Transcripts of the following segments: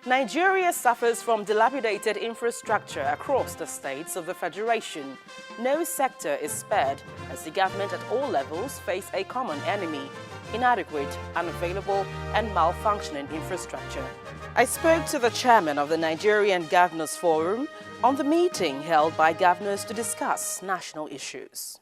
Nigeria suffers from dilapidated infrastructure across the states of the Federation. No sector is spared as the government at all levels face a common enemy: inadequate, unavailable and malfunctioning infrastructure. I spoke to the chairman of the Nigerian Governors Forum on the meeting held by governors to discuss national issues.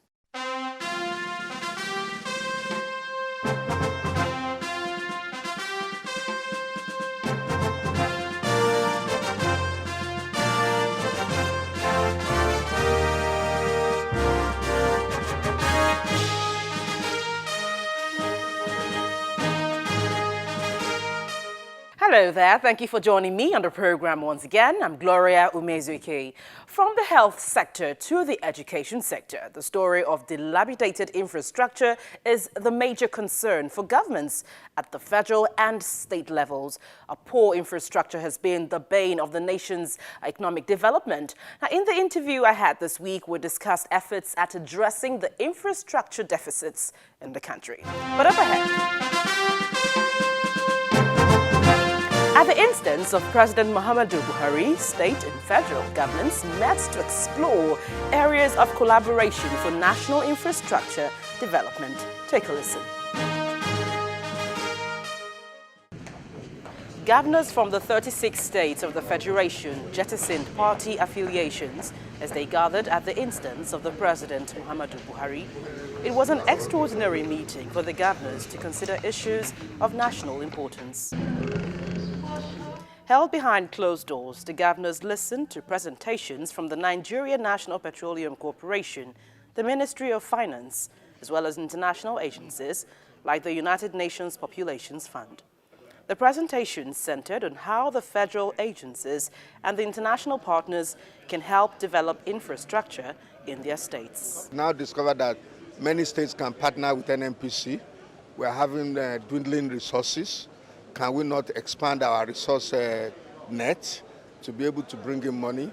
Hello there, thank you for joining me on the program once again. I'm Gloria Umezuike. From the health sector to the education sector, the story of dilapidated infrastructure is the major concern for governments at the federal and state levels. A poor infrastructure has been the bane of the nation's economic development. Now, in the interview I had this week, we discussed efforts at addressing the infrastructure deficits in the country. But up ahead. At the instance of President Muhammadu Buhari, state and federal governments met to explore areas of collaboration for national infrastructure development. Take a listen. Governors from the 36 states of the Federation jettisoned party affiliations as they gathered at the instance of the President Muhammadu Buhari. It was an extraordinary meeting for the governors to consider issues of national importance. Held behind closed doors, the governors listened to presentations from the Nigeria National Petroleum Corporation, the Ministry of Finance, as well as international agencies like the United Nations Population Fund. The presentation centered on how the federal agencies and the international partners can help develop infrastructure in their states. Now discovered that many states can partner with NNPC. We are having dwindling resources. Can we not expand our resource net to be able to bring in money?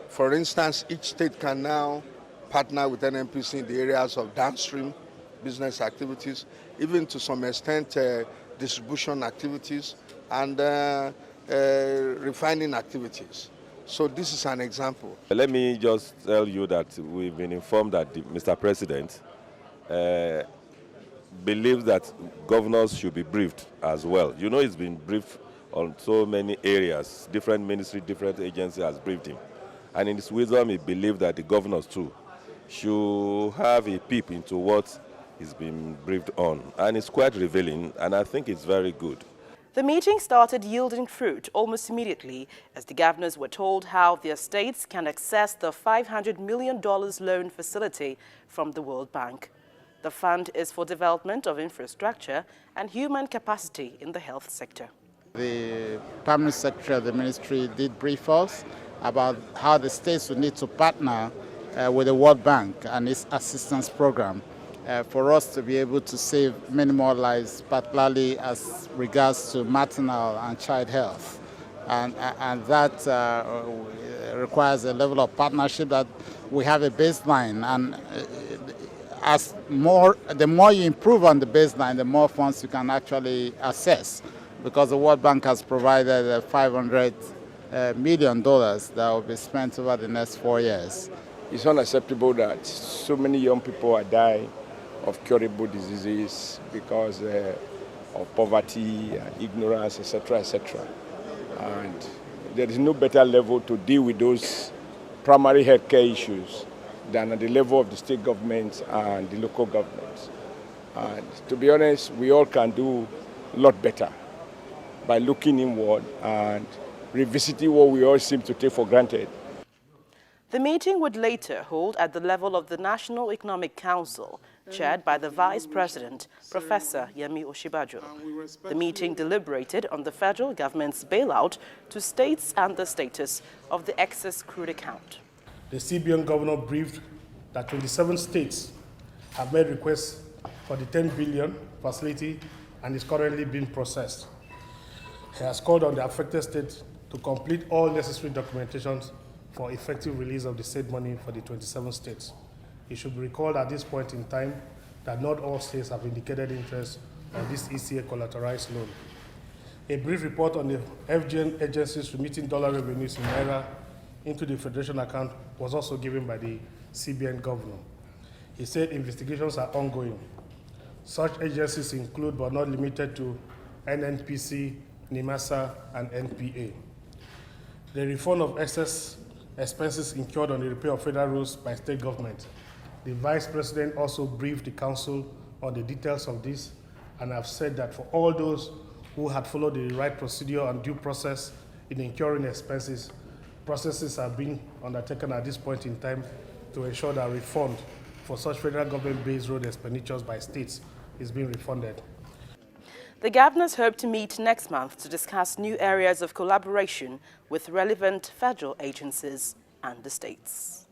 For instance, each state can now partner with NNPC in the areas of downstream business activities, even to some extent distribution activities and refining activities. So this is an example. Let me just tell you that we've been informed that Mr. President believes that governors should be briefed as well. You know, he's been briefed on so many areas. Different ministries, different agencies has briefed him. And in his wisdom, he believes that the governors too should have a peep into what he's been briefed on. And it's quite revealing, and I think it's very good. The meeting started yielding fruit almost immediately as the governors were told how their states can access the $500 million loan facility from the World Bank. The fund is for development of infrastructure and human capacity in the health sector. The Permanent Secretary of the Ministry did brief us about how the states would need to partner with the World Bank and its assistance program for us to be able to save many more lives, particularly as regards to maternal and child health. And that requires a level of partnership that we have a baseline, and the more you improve on the baseline, the more funds you can actually access, because the World Bank has provided $500 million that will be spent over the next 4 years. It's unacceptable that so many young people are dying of curable diseases because of poverty, ignorance, etc., etc. And there is no better level to deal with those primary healthcare issues than at the level of the state governments and the local governments. And to be honest, we all can do a lot better by looking inward and revisiting what we all seem to take for granted. The meeting would later hold at the level of the National Economic Council, chaired by the Vice President, Professor Yemi Osinbajo. The meeting deliberated on the federal government's bailout to states and the status of the excess crude account. The CBN governor briefed that 27 states have made requests for the 10 billion facility and is currently being processed. He has called on the affected states to complete all necessary documentations for effective release of the said money for the 27 states. It should be recalled at this point in time that not all states have indicated interest on this ECA collateralized loan. A brief report on the FGN agencies remitting dollar revenues in Naira into the Federation account was also given by the CBN governor. He said investigations are ongoing. Such agencies include, but not limited to, NNPC, NIMASA, and NPA. The refund of excess expenses incurred on the repair of federal roads by state government. The Vice President also briefed the Council on the details of this, and have said that for all those who had followed the right procedure and due process in incurring expenses, processes are being undertaken at this point in time to ensure that refund for such federal government-based road expenditures by states is being refunded. The governors hope to meet next month to discuss new areas of collaboration with relevant federal agencies and the states.